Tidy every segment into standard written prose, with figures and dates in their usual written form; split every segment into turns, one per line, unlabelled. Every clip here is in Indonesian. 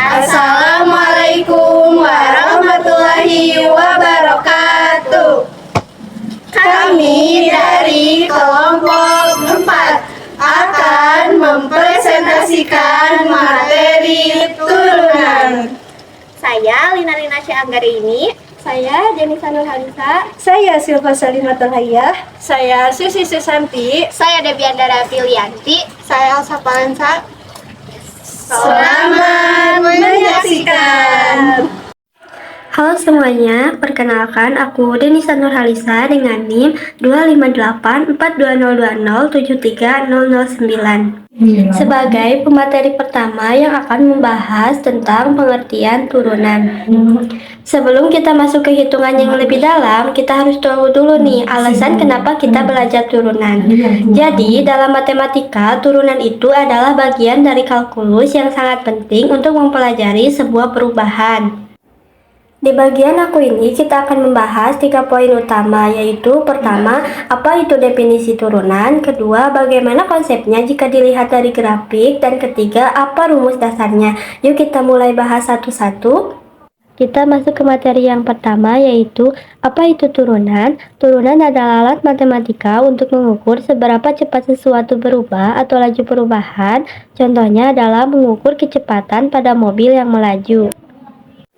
Assalamualaikum warahmatullahi wabarakatuh. Kami dari kelompok 4 akan mempresentasikan materi turunan.
Saya Lina Syahanggarini.
Saya Jenisa Nurhalisa.
Saya Silva Salimatul Hayah.
Saya Susi Susanti.
Saya Debiandara Pilianti.
Saya Elsa Palensa.
Selamat menyaksikan.
Halo semuanya, perkenalkan aku Denisa Nurhalisa dengan NIM 258420020730009 sebagai pemateri pertama yang akan membahas tentang pengertian turunan. Sebelum kita masuk ke hitungan yang lebih dalam, kita harus tahu dulu nih alasan kenapa kita belajar turunan. Jadi, dalam matematika, turunan itu adalah bagian dari kalkulus yang sangat penting untuk mempelajari sebuah perubahan. Di bagian aku ini kita akan membahas 3 poin utama, yaitu pertama, apa itu definisi turunan, kedua, bagaimana konsepnya jika dilihat dari grafik, dan ketiga, apa rumus dasarnya. Yuk kita mulai bahas satu-satu. Kita masuk ke materi yang pertama, yaitu apa itu turunan. Turunan adalah alat matematika untuk mengukur seberapa cepat sesuatu berubah atau laju perubahan. Contohnya adalah mengukur kecepatan pada mobil yang melaju.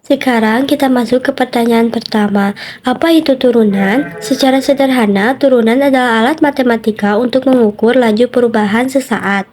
Sekarang kita masuk ke pertanyaan pertama. Apa itu turunan? Secara sederhana, turunan adalah alat matematika untuk mengukur laju perubahan sesaat.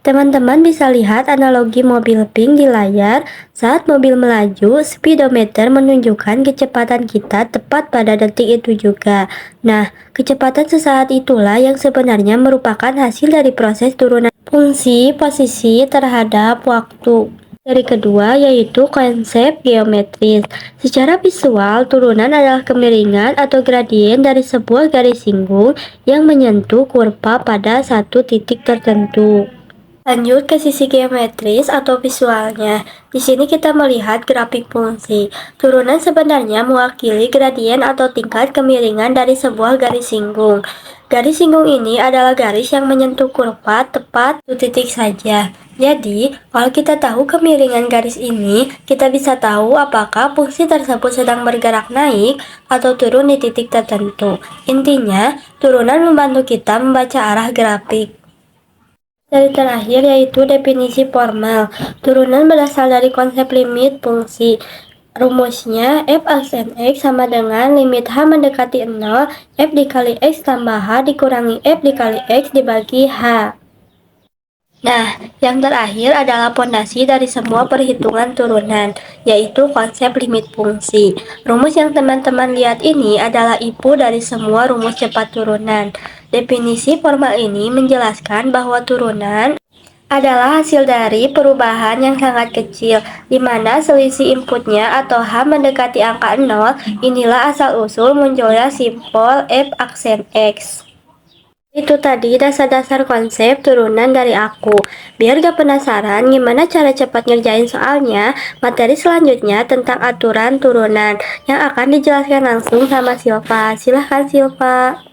Teman-teman bisa lihat analogi mobil pink di layar. Saat mobil melaju, speedometer menunjukkan kecepatan kita tepat pada detik itu juga. Nah, kecepatan sesaat itulah yang sebenarnya merupakan hasil dari proses turunan fungsi posisi terhadap waktu. Dari kedua, yaitu konsep geometris. Secara visual, turunan adalah kemiringan atau gradien dari sebuah garis singgung yang menyentuh kurva pada satu titik tertentu. Lanjut ke sisi geometris atau visualnya. Di sini kita melihat grafik fungsi. Turunan sebenarnya mewakili gradien atau tingkat kemiringan dari sebuah garis singgung. Garis singgung ini adalah garis yang menyentuh kurva tepat satu titik saja. Jadi, kalau kita tahu kemiringan garis ini, kita bisa tahu apakah fungsi tersebut sedang bergerak naik atau turun di titik tertentu. Intinya, turunan membantu kita membaca arah grafik. Dari terakhir yaitu definisi formal. Turunan berasal dari konsep limit fungsi. Rumusnya f aksen x sama dengan limit h mendekati 0, f dikali x tambah h dikurangi f dikali x dibagi h. Nah, yang terakhir adalah pondasi dari semua perhitungan turunan, yaitu konsep limit fungsi. Rumus yang teman-teman lihat ini adalah input dari semua rumus cepat turunan. Definisi formal ini menjelaskan bahwa turunan adalah hasil dari perubahan yang sangat kecil, di mana selisih inputnya atau H mendekati angka 0, inilah asal-usul munculnya simbol F aksen X. Itu tadi dasar-dasar konsep turunan dari aku. Biar gak penasaran gimana cara cepat ngerjain soalnya, materi selanjutnya tentang aturan turunan, yang akan dijelaskan langsung sama Silva. Silahkan Silva.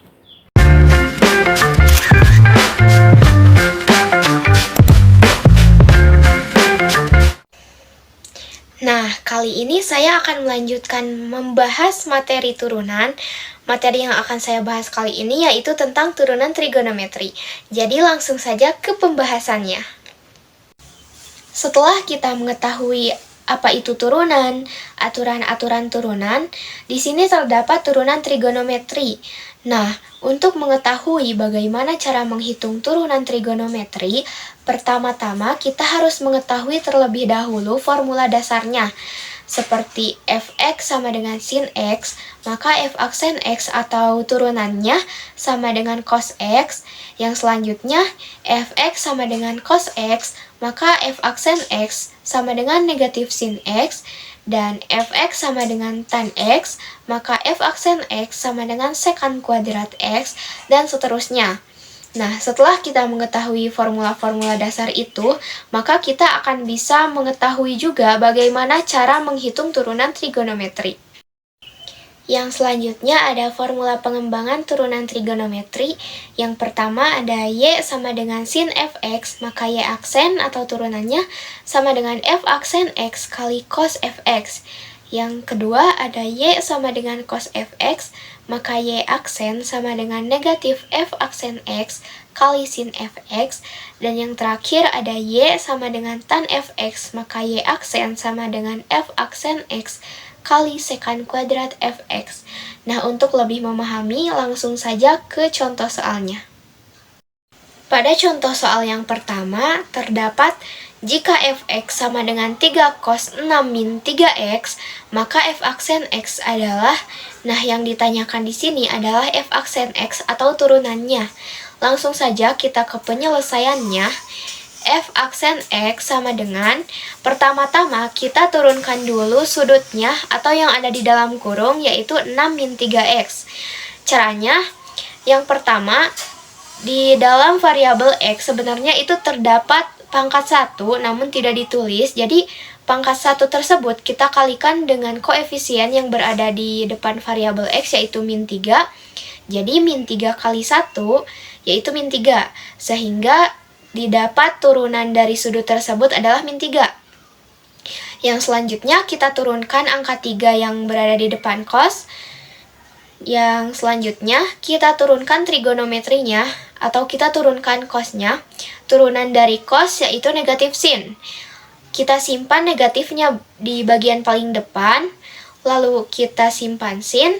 Nah, kali ini saya akan melanjutkan membahas materi turunan. Materi yang akan saya bahas kali ini yaitu tentang turunan trigonometri. Jadi langsung saja ke pembahasannya. Setelah kita mengetahui apa itu turunan, aturan-aturan turunan, di sini terdapat turunan trigonometri. Nah, untuk mengetahui bagaimana cara menghitung turunan trigonometri, pertama-tama kita harus mengetahui terlebih dahulu formula dasarnya. Seperti fx sama dengan sin x, maka f aksen x atau turunannya sama dengan cos x. Yang selanjutnya, fx sama dengan cos x, maka f aksen x sama dengan negatif sin x. Dan fx sama dengan tan x, maka f aksen x sama dengan sekant kuadrat x, dan seterusnya. Nah, setelah kita mengetahui formula-formula dasar itu, maka kita akan bisa mengetahui juga bagaimana cara menghitung turunan trigonometri. Yang selanjutnya ada formula pengembangan turunan trigonometri. Yang pertama ada Y sama dengan sin fx, maka Y aksen atau turunannya sama dengan f aksen x kali cos fx. Yang kedua ada Y sama dengan cos fx, maka Y aksen sama dengan negatif f aksen x kali sin fx. Dan yang terakhir ada Y sama dengan tan fx, maka Y aksen sama dengan f aksen x kali sekant kuadrat fx. Nah, untuk lebih memahami, langsung saja ke contoh soalnya. Pada contoh soal yang pertama, terdapat jika fx sama dengan 3 cos 6 min 3x, maka f aksen x adalah, nah yang ditanyakan di sini adalah f aksen x atau turunannya. Langsung saja kita ke penyelesaiannya. F aksen X sama dengan, pertama-tama kita turunkan dulu sudutnya atau yang ada di dalam kurung, yaitu 6 min 3X. Caranya, yang pertama, di dalam variabel X sebenarnya itu terdapat pangkat 1 namun tidak ditulis. Jadi pangkat 1 tersebut kita kalikan dengan koefisien yang berada di depan variabel X, yaitu min 3. Jadi min 3 kali 1 yaitu min 3, sehingga didapat turunan dari sudut tersebut adalah min 3. Yang selanjutnya kita turunkan angka 3 yang berada di depan cos. Yang selanjutnya kita turunkan trigonometrinya atau kita turunkan cosnya. Turunan dari cos yaitu negatif sin. Kita simpan negatifnya di bagian paling depan, lalu kita simpan sin,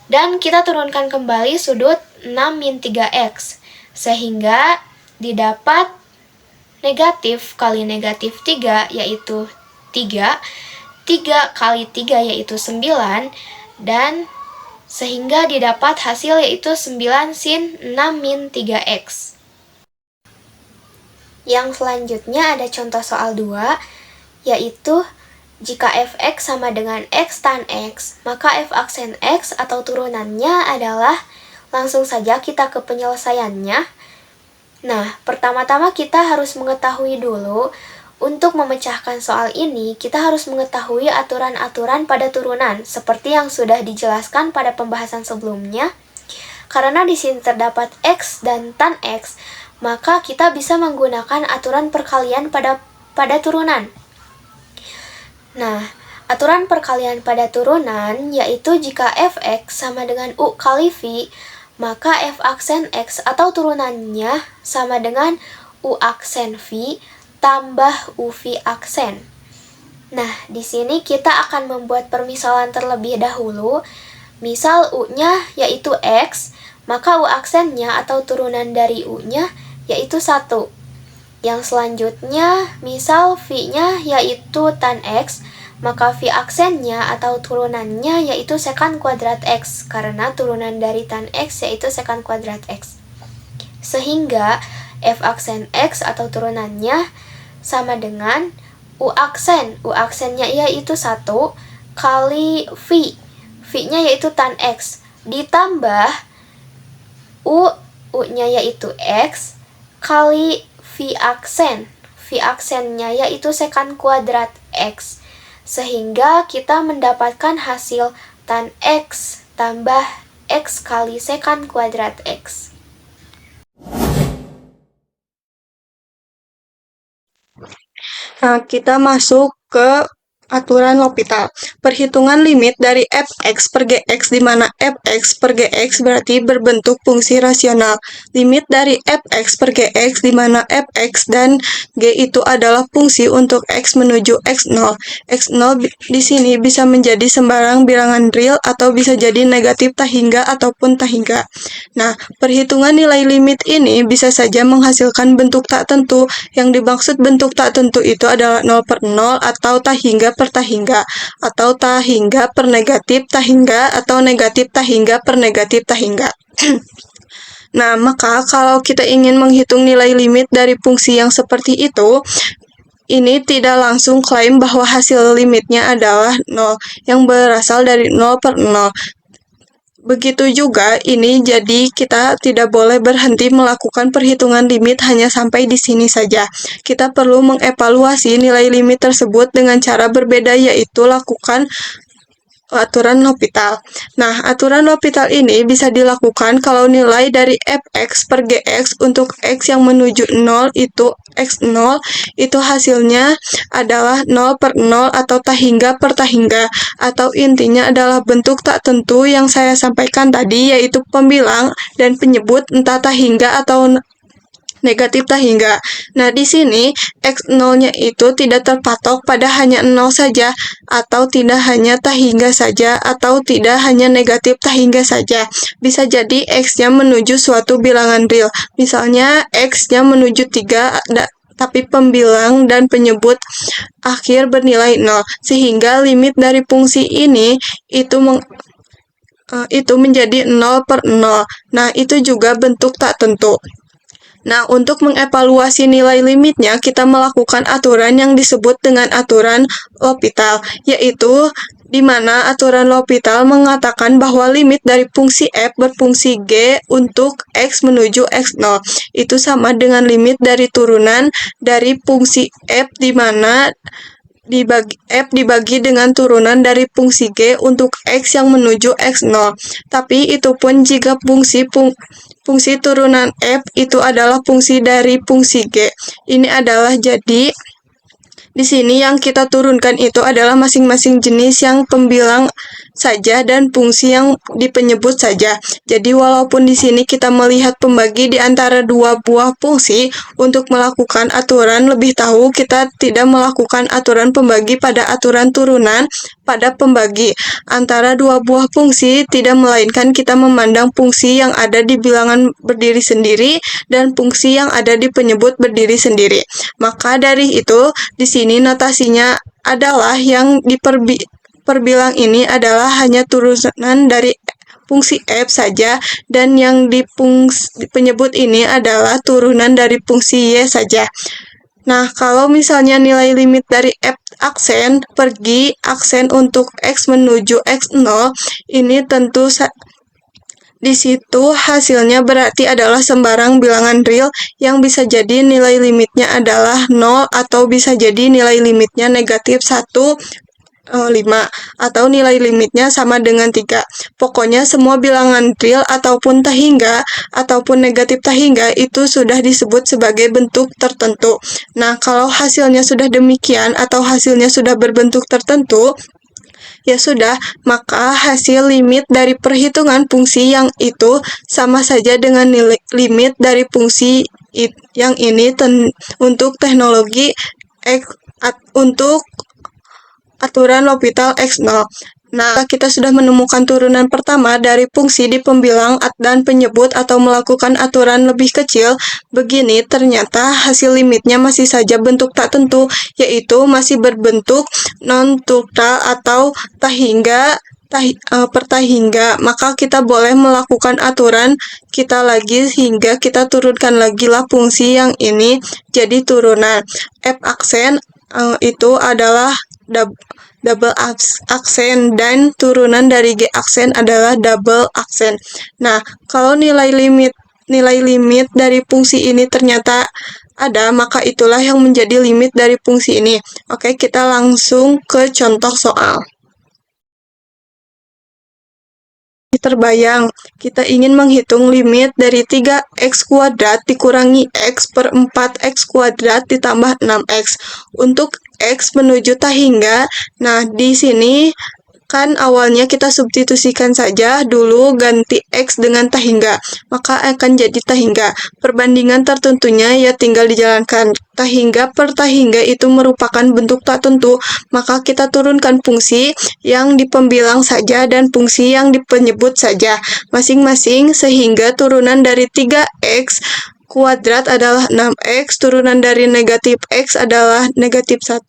dan kita turunkan kembali sudut 6 min 3x, sehingga didapat negatif kali negatif 3 yaitu 3, 3 kali 3 yaitu 9, dan sehingga didapat hasil yaitu 9 sin 6 min 3x. Yang selanjutnya ada contoh soal 2, yaitu jika fx sama dengan x tan x, maka f aksen x atau turunannya adalah, langsung saja kita ke penyelesaiannya. Nah, pertama-tama kita harus mengetahui dulu, untuk memecahkan soal ini, kita harus mengetahui aturan-aturan pada turunan, seperti yang sudah dijelaskan pada pembahasan sebelumnya. Karena di sini terdapat x dan tan x, maka kita bisa menggunakan aturan perkalian pada turunan. Nah, aturan perkalian pada turunan yaitu jika fx sama dengan u kali v, maka f aksen x atau turunannya sama dengan u aksen v tambah uv aksen. Nah, di sini kita akan membuat permisalan terlebih dahulu. Misal u-nya yaitu x, maka u aksennya atau turunan dari u-nya yaitu 1. Yang selanjutnya, misal v-nya yaitu tan x, maka v aksennya atau turunannya yaitu sekant kuadrat x, karena turunan dari tan x yaitu sekant kuadrat x. Sehingga f aksen x atau turunannya sama dengan u aksennya yaitu 1 kali v, v-nya yaitu tan x, ditambah u-nya yaitu x kali v aksennya yaitu sekant kuadrat x. Sehingga kita mendapatkan hasil tan x tambah x kali sekant kuadrat x.
Nah, kita masuk ke aturan L'Hopital. Perhitungan limit dari fx per gx di mana fx per gx berarti berbentuk fungsi rasional. Limit dari fx per gx di mana fx dan g itu adalah fungsi untuk x menuju x0. X0 di sini bisa menjadi sembarang bilangan real atau bisa jadi negatif tak hingga ataupun tak hingga. Nah, perhitungan nilai limit ini bisa saja menghasilkan bentuk tak tentu. Yang dimaksud bentuk tak tentu itu adalah 0/0 atau tak hingga per tak hingga, atau tak hingga per negatif tak hingga, atau negatif tak hingga per negatif tak hingga. Nah, maka kalau kita ingin menghitung nilai limit dari fungsi yang seperti itu, ini tidak langsung klaim bahwa hasil limitnya adalah 0, yang berasal dari 0/0. Begitu juga ini, jadi kita tidak boleh berhenti melakukan perhitungan limit hanya sampai di sini saja. Kita perlu mengevaluasi nilai limit tersebut dengan cara berbeda, yaitu lakukan aturan L'Hopital. Nah, aturan L'Hopital ini bisa dilakukan kalau nilai dari fx per gx untuk x yang menuju 0 itu x0 itu hasilnya adalah 0 per 0 atau tahingga per tahingga, atau intinya adalah bentuk tak tentu yang saya sampaikan tadi, yaitu pembilang dan penyebut entah tahingga atau negatif tahingga. Nah, di sini x0-nya itu tidak terpatok pada hanya 0 saja, atau tidak hanya tahingga saja, atau tidak hanya negatif tahingga saja. Bisa jadi x-nya menuju suatu bilangan real. Misalnya x-nya menuju 3, tapi pembilang dan penyebut akhir bernilai 0, sehingga limit dari fungsi ini itu menjadi 0 per 0. Nah, itu juga bentuk tak tentu. Nah, untuk mengevaluasi nilai limitnya, kita melakukan aturan yang disebut dengan aturan L'Hopital, yaitu di mana aturan L'Hopital mengatakan bahwa limit dari fungsi f berfungsi g untuk x menuju x0 itu sama dengan limit dari turunan dari fungsi f di mana f dibagi dengan turunan dari fungsi g untuk x yang menuju x0. Tapi itu pun jika fungsi turunan f itu adalah fungsi dari fungsi g. Ini adalah jadi di sini yang kita turunkan itu adalah masing-masing jenis yang pembilang saja dan fungsi yang dipenyebut saja. Jadi walaupun di sini kita melihat pembagi di antara dua buah fungsi, untuk melakukan aturan lebih tahu kita tidak melakukan aturan pembagi pada aturan turunan pada pembagi antara dua buah fungsi, tidak melainkan kita memandang fungsi yang ada di bilangan berdiri sendiri dan fungsi yang ada di penyebut berdiri sendiri. Maka dari itu di sini notasinya adalah yang perbilang ini adalah hanya turunan dari fungsi f saja, dan yang di penyebut ini adalah turunan dari fungsi y saja. Nah, kalau misalnya nilai limit dari f aksen pergi aksen untuk x menuju x0, ini tentu di situ hasilnya berarti adalah sembarang bilangan real yang bisa jadi nilai limitnya adalah 0, atau bisa jadi nilai limitnya negatif 1, 5, atau nilai limitnya sama dengan 3. Pokoknya semua bilangan real ataupun tahingga ataupun negatif tahingga itu sudah disebut sebagai bentuk tertentu. Nah, kalau hasilnya sudah demikian atau hasilnya sudah berbentuk tertentu, ya sudah, maka hasil limit dari perhitungan fungsi yang itu sama saja dengan limit dari fungsi yang ini untuk teknologi untuk aturan L'Hopital x0. Nah, kita sudah menemukan turunan pertama dari fungsi di pembilang dan penyebut atau melakukan aturan lebih kecil. Begini, ternyata hasil limitnya masih saja bentuk tak tentu, yaitu masih berbentuk non-turtal atau tahingga per tahingga. Maka kita boleh melakukan aturan kita lagi hingga kita turunkan lagi lah fungsi yang ini jadi turunan. F aksen itu adalah double aksen, dan turunan dari G aksen adalah double aksen. Nah, kalau nilai limit dari fungsi ini ternyata ada, maka itulah yang menjadi limit dari fungsi ini. Oke, kita langsung ke contoh soal. Terbayang, kita ingin menghitung limit dari 3x kuadrat dikurangi x per 4x kuadrat ditambah 6x untuk x menuju tahingga. Nah, di sini kan awalnya kita substitusikan saja dulu, ganti x dengan tahingga, maka akan jadi tahingga. Perbandingan tertentunya ya tinggal dijalankan. Tahingga per tahingga itu merupakan bentuk tak tentu, maka kita turunkan fungsi yang di pembilang saja dan fungsi yang di penyebut saja masing-masing, sehingga turunan dari 3x kuadrat adalah 6x, turunan dari negatif x adalah negatif 1,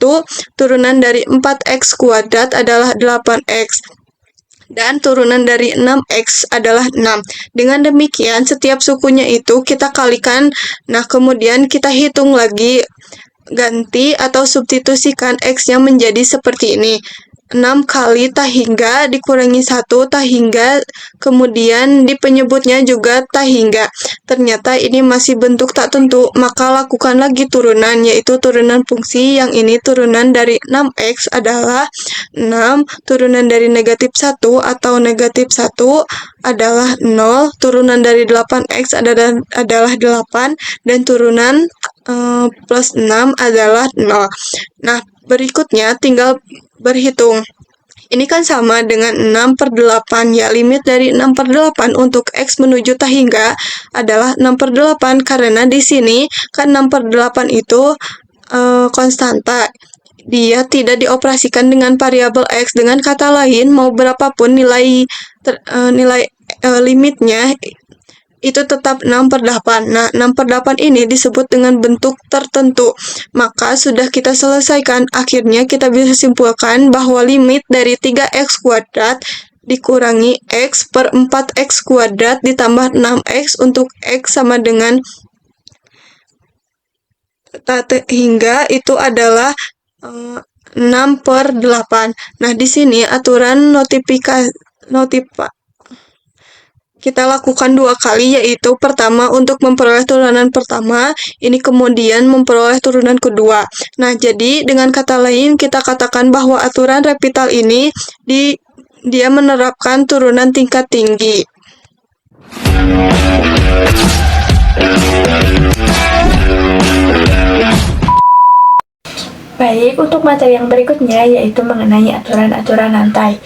turunan dari 4x kuadrat adalah 8x, dan turunan dari 6x adalah 6. Dengan demikian, setiap sukunya itu kita kalikan, nah kemudian kita hitung lagi, ganti atau substitusikan x-nya menjadi seperti ini. 6 kali tah hingga dikurangi 1 tah hingga, kemudian di penyebutnya juga tah hingga. Ternyata ini masih bentuk tak tentu, maka lakukan lagi turunan, yaitu turunan fungsi yang ini turunan dari 6x adalah 6, turunan dari negatif 1 atau negatif 1 adalah 0, turunan dari 8x adalah 8, dan turunan plus 6 adalah 0. Nah, berikutnya tinggal berhitung. Ini kan sama dengan 6/8 ya. Limit dari 6/8 untuk X menuju tah hingga adalah 6/8 karena di sini kan 6/8 itu konstanta. Dia tidak dioperasikan dengan variabel X. Dengan kata lain, mau berapapun nilai limitnya itu tetap 6/8. Nah, 6/8 ini disebut dengan bentuk tertentu. Maka sudah kita selesaikan. Akhirnya kita bisa simpulkan bahwa limit dari 3x kuadrat dikurangi x per 4x kuadrat ditambah 6x untuk x sama dengan hingga itu adalah 6/8. Nah, di sini aturan kita lakukan 2 kali, yaitu pertama untuk memperoleh turunan pertama, ini kemudian memperoleh turunan kedua. Nah, jadi dengan kata lain kita katakan bahwa aturan L'Hopital ini dia menerapkan turunan tingkat tinggi.
Baik, untuk materi yang berikutnya yaitu mengenai aturan-aturan rantai.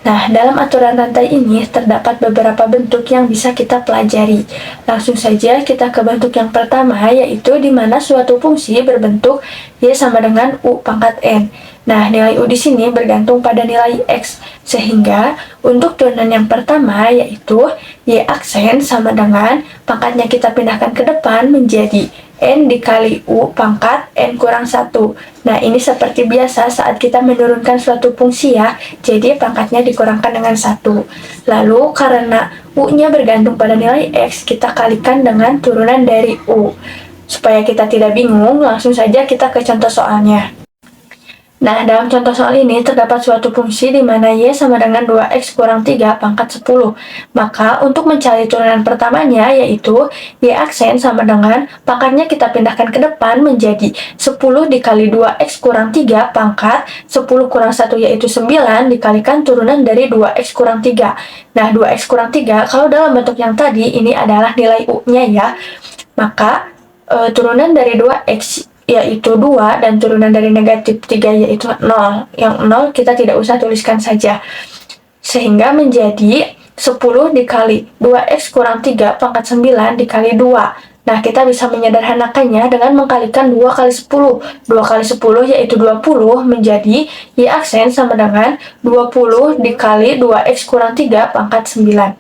Nah, dalam aturan rantai ini terdapat beberapa bentuk yang bisa kita pelajari. Langsung saja kita ke bentuk yang pertama, yaitu di mana suatu fungsi berbentuk Y sama dengan U pangkat N. Nah, nilai U di sini bergantung pada nilai X, sehingga untuk turunan yang pertama yaitu Y aksen sama dengan pangkatnya kita pindahkan ke depan menjadi N dikali U pangkat N kurang 1. Nah, ini seperti biasa saat kita menurunkan suatu fungsi ya, jadi pangkatnya dikurangkan dengan 1. Lalu, karena U-nya bergantung pada nilai X, kita kalikan dengan turunan dari U. Supaya kita tidak bingung, langsung saja kita ke contoh soalnya. Nah, dalam contoh soal ini terdapat suatu fungsi di mana Y sama dengan 2X kurang 3 pangkat 10. Maka, untuk mencari turunan pertamanya, yaitu Y aksen sama dengan pangkatnya kita pindahkan ke depan menjadi 10 dikali 2X kurang 3 pangkat 10 kurang 1 yaitu 9 dikalikan turunan dari 2X kurang 3. Nah, 2X kurang 3, kalau dalam bentuk yang tadi, ini adalah nilai U-nya ya. Maka, turunan dari 2X yaitu 2 dan turunan dari negatif 3 yaitu 0. Yang 0 kita tidak usah tuliskan saja. Sehingga menjadi 10 dikali 2x kurang 3 pangkat 9 dikali 2. Nah, kita bisa menyederhanakannya dengan mengkalikan 2 kali 10. 2 kali 10 yaitu 20 menjadi Y aksen sama dengan 20 dikali 2x kurang 3 pangkat 9.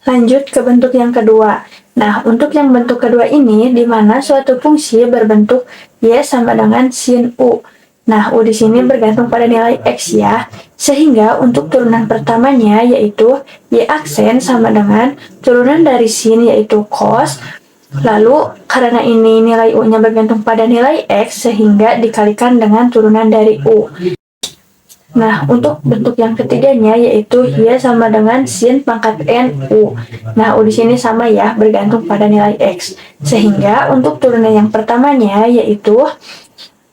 Lanjut ke bentuk yang kedua. Nah, untuk yang bentuk kedua ini, di mana suatu fungsi berbentuk Y sama dengan sin U. Nah, U di sini bergantung pada nilai X ya. Sehingga untuk turunan pertamanya yaitu Y aksen sama dengan turunan dari sin yaitu cos. Lalu, karena ini nilai U-nya bergantung pada nilai X, sehingga dikalikan dengan turunan dari U. Nah, untuk bentuk yang ketiganya yaitu Y sama dengan sin pangkat N U. Nah, U di sini sama ya, bergantung pada nilai X. Sehingga untuk turunan yang pertamanya yaitu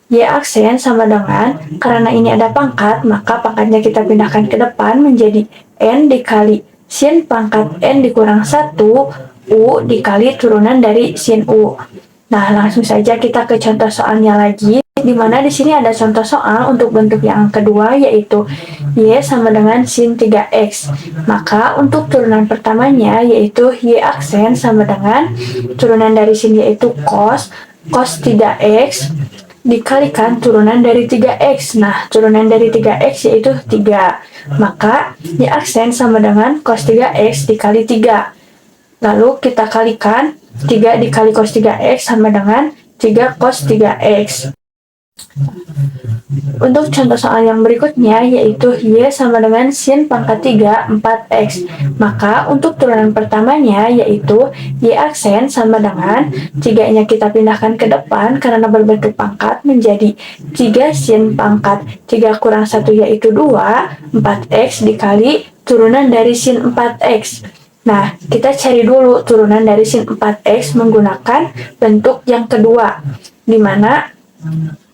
Y aksen sama dengan, karena ini ada pangkat, maka pangkatnya kita pindahkan ke depan menjadi N dikali sin pangkat N dikurang 1 U dikali turunan dari sin U. Nah, langsung saja kita ke contoh soalnya lagi. Di mana di sini ada contoh soal untuk bentuk yang kedua yaitu Y sama dengan sin 3X. Maka untuk turunan pertamanya yaitu Y aksen sama dengan turunan dari sin yaitu cos 3X dikalikan turunan dari 3X. Nah, turunan dari 3X yaitu 3. Maka Y aksen sama dengan cos 3X dikali 3. Lalu kita kalikan 3 dikali cos 3X sama dengan 3 cos 3X.
Untuk contoh soal yang berikutnya yaitu Y sama dengan sin pangkat 3 4X. Maka untuk turunan pertamanya yaitu Y aksen sama dengan 3-nya kita pindahkan ke depan karena berbentuk pangkat menjadi 3 sin pangkat 3 kurang 1 yaitu 2, 4X dikali turunan dari sin 4X. Nah, kita cari dulu turunan dari sin 4X menggunakan bentuk yang kedua, di mana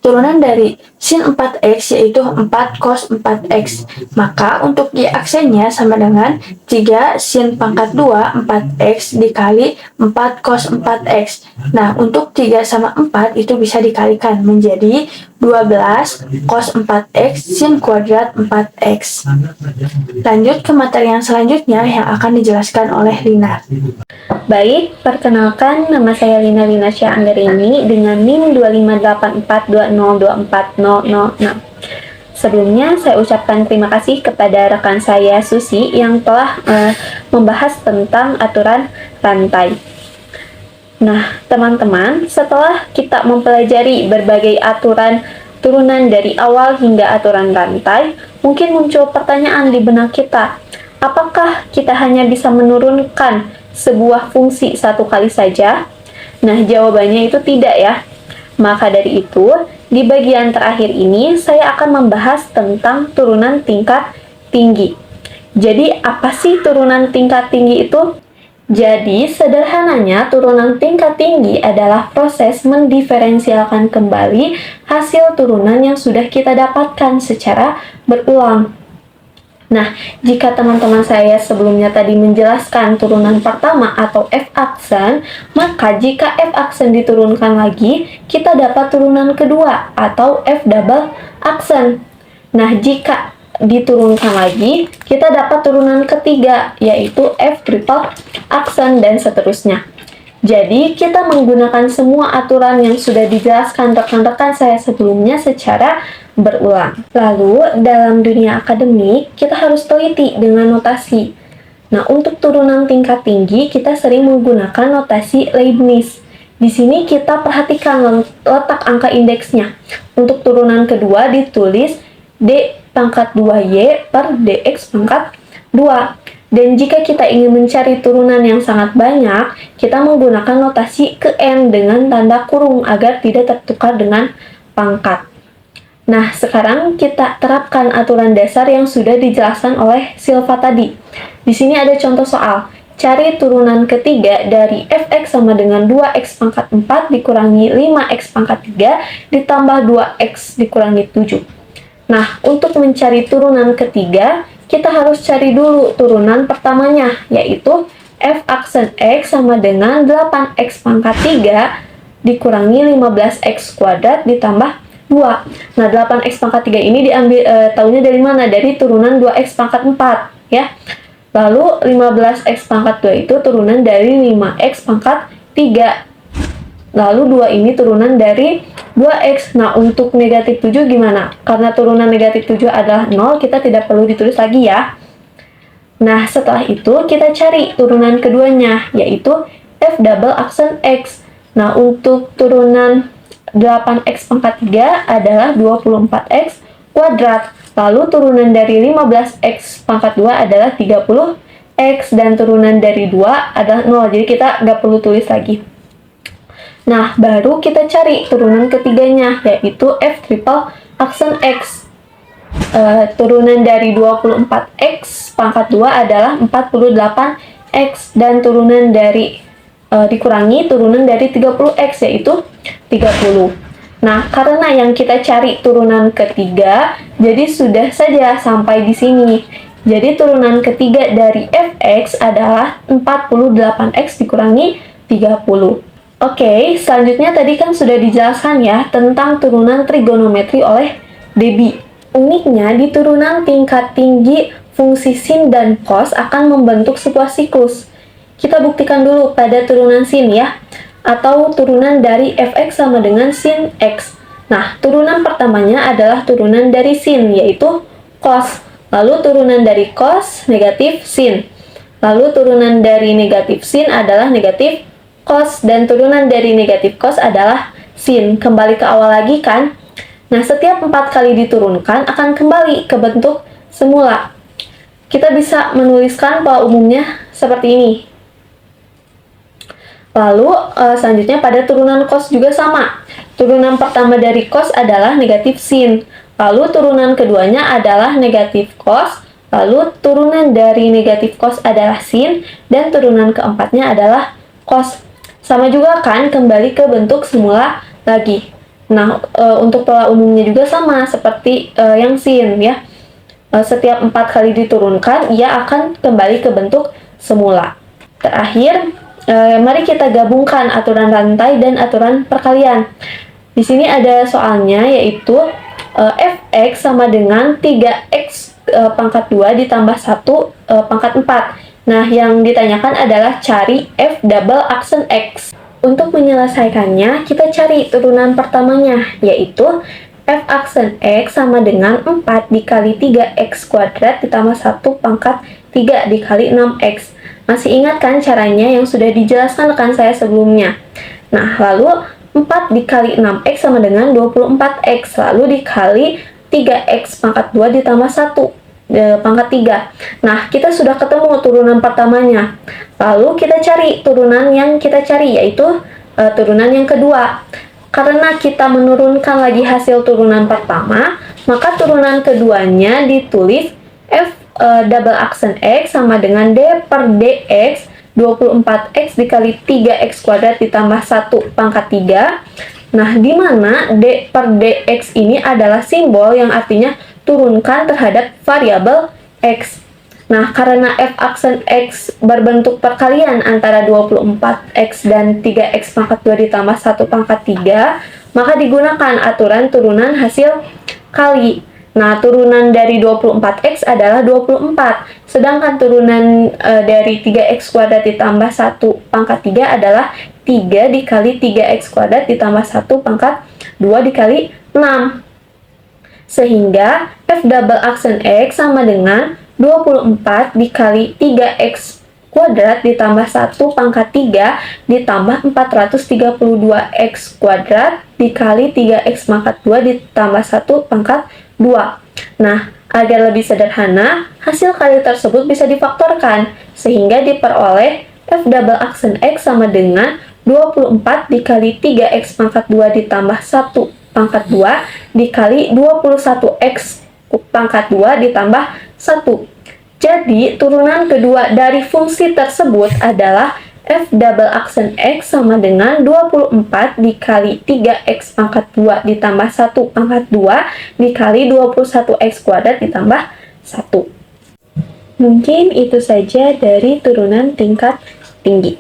turunan dari sin 4X yaitu 4 cos 4X. Maka untuk Y aksennya sama dengan 3 sin pangkat 2 4X dikali 4 cos 4X. Nah, untuk 3 sama 4 itu bisa dikalikan menjadi 12 cos 4X sin kuadrat 4X. Lanjut ke materi yang selanjutnya yang akan dijelaskan oleh Lina.
Baik, perkenalkan nama saya Lina Linasya Anggarini dengan NIM 25842024006. Sebelumnya saya ucapkan terima kasih kepada rekan saya Susi yang telah membahas tentang aturan rantai. Nah, teman-teman, setelah kita mempelajari berbagai aturan turunan dari awal hingga aturan rantai, mungkin muncul pertanyaan di benak kita. Apakah kita hanya bisa menurunkan sebuah fungsi satu kali saja? Nah, jawabannya itu tidak ya. Maka dari itu, di bagian terakhir ini saya akan membahas tentang turunan tingkat tinggi. Jadi, apa sih turunan tingkat tinggi itu? Jadi, sederhananya turunan tingkat tinggi adalah proses mendiferensialkan kembali hasil turunan yang sudah kita dapatkan secara berulang. Nah, jika teman-teman saya sebelumnya tadi menjelaskan turunan pertama atau F aksen, maka jika F aksen diturunkan lagi, kita dapat turunan kedua atau F double aksen. Nah, jika diturunkan lagi, kita dapat turunan ketiga, yaitu F triple aksen dan seterusnya. Jadi, kita menggunakan semua aturan yang sudah dijelaskan rekan-rekan saya sebelumnya secara berulang. Lalu, dalam dunia akademik, kita harus teliti dengan notasi. Nah, untuk turunan tingkat tinggi, kita sering menggunakan notasi Leibniz. Di sini kita perhatikan letak angka indeksnya. Untuk turunan kedua ditulis D pangkat 2Y per DX pangkat 2. Dan jika kita ingin mencari turunan yang sangat banyak, kita menggunakan notasi ke N dengan tanda kurung agar tidak tertukar dengan pangkat. Nah, sekarang kita terapkan aturan dasar yang sudah dijelaskan oleh Silva tadi. Di sini ada contoh soal. Cari turunan ketiga dari fx sama dengan 2x pangkat 4 dikurangi 5x pangkat 3 ditambah 2x dikurangi 7. Nah, untuk mencari turunan ketiga, kita harus cari dulu turunan pertamanya, yaitu f aksen x sama dengan 8x pangkat 3 dikurangi 15x kuadrat ditambah 2. Nah, 8x pangkat 3 ini diambil tahunya dari mana? Dari turunan 2x pangkat 4, ya. Lalu 15x pangkat 2 itu turunan dari 5x pangkat 3. Lalu 2 ini turunan dari 2x. Nah, untuk negatif 7 gimana? Karena turunan negatif 7 adalah 0, kita tidak perlu ditulis lagi ya. Nah, setelah itu kita cari turunan keduanya, yaitu f double aksen x. Nah, untuk turunan 8x pangkat 3 adalah 24x kuadrat. Lalu turunan dari 15x pangkat 2 adalah 30x. Dan turunan dari 2 adalah 0, jadi kita nggak perlu tulis lagi. Nah, baru kita cari turunan ketiganya, yaitu f triple aksen x. Turunan dari 24x pangkat 2 adalah 48x. Dan turunan dari dikurangi turunan dari 30x, yaitu 30. Nah, karena yang kita cari turunan ketiga, jadi sudah saja sampai di sini. Jadi turunan ketiga dari fx adalah 48x dikurangi 30. Oke, selanjutnya tadi kan sudah dijelaskan ya tentang turunan trigonometri oleh Debye. Uniknya, di turunan tingkat tinggi, fungsi sin dan cos akan membentuk sebuah siklus. Kita buktikan dulu pada turunan sin ya, atau turunan dari fx sama dengan sin x. Nah, turunan pertamanya adalah turunan dari sin, yaitu cos. Lalu turunan dari cos, negatif sin. Lalu turunan dari negatif sin adalah negatif cos, dan turunan dari negatif cos adalah sin. Kembali ke awal lagi kan?
Nah, setiap 4 kali diturunkan akan kembali ke bentuk semula. Kita bisa menuliskan pola umumnya seperti ini. Lalu, selanjutnya pada turunan cos juga sama. Turunan pertama dari cos adalah negatif sin. Lalu, turunan keduanya adalah negatif cos. Lalu, turunan dari negatif cos adalah sin. Dan turunan keempatnya adalah cos. Sama juga kan, kembali ke bentuk semula lagi. Nah, untuk pola umumnya juga sama seperti yang sin ya. Setiap 4 kali diturunkan, ia akan kembali ke bentuk semula. Terakhir, mari kita gabungkan aturan rantai dan aturan perkalian. Di sini ada soalnya, yaitu fx sama dengan 3x pangkat 2 ditambah 1 pangkat 4. Nah, yang ditanyakan adalah cari f double aksen x. Untuk menyelesaikannya, kita cari turunan pertamanya, yaitu f aksen x sama dengan 4 dikali 3x kuadrat ditambah 1 pangkat 3 dikali 6x. Masih ingat kan caranya yang sudah dijelaskan rekan saya sebelumnya? Nah, lalu 4 dikali 6x sama dengan 24x, lalu dikali 3x pangkat 2 ditambah 1 pangkat 3. Nah, kita sudah ketemu turunan pertamanya. Lalu kita cari turunan yang kita cari, yaitu turunan yang kedua. Karena kita menurunkan lagi hasil turunan pertama, maka turunan keduanya ditulis f double aksen x sama dengan d per dx 24x dikali 3x kuadrat ditambah 1 pangkat 3. Nah, di mana d per dx ini adalah simbol yang artinya turunkan terhadap variabel x. Nah, karena f aksen x berbentuk perkalian antara 24x dan 3x pangkat 2 ditambah 1 pangkat 3, maka digunakan aturan turunan hasil kali. Nah, turunan dari 24x adalah 24, sedangkan turunan dari 3x kuadrat ditambah 1 pangkat 3 adalah 3 dikali 3x kuadrat ditambah 1 pangkat 2 dikali 6. Sehingga f double aksen x sama dengan 24 dikali 3x kuadrat ditambah 1 pangkat 3 ditambah 432x kuadrat dikali 3x pangkat 2 ditambah 1 pangkat 2. Nah, agar lebih sederhana, hasil kali tersebut bisa difaktorkan, sehingga diperoleh f double aksen x sama dengan 24 dikali 3x pangkat 2 ditambah 1 pangkat 2 dikali 21x pangkat 2 ditambah 1. Jadi, turunan kedua dari fungsi tersebut adalah f double aksen x sama dengan 24 dikali 3x pangkat 2 ditambah 1 pangkat 2 dikali 21x kuadrat ditambah 1. Mungkin itu saja dari turunan tingkat tinggi.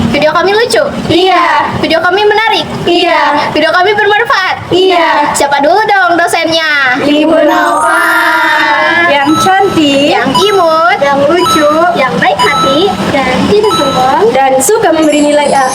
Video kami lucu?
Iya.
Video kami menarik?
Iya.
Video kami bermanfaat?
Iya.
Siapa dulu dong dosennya?
Ibu Nova. Yang cantik.
Yang imut?
Yang lucu.
Yang baik hati?
Dan tidak sombong. Dan suka memberi nilai A.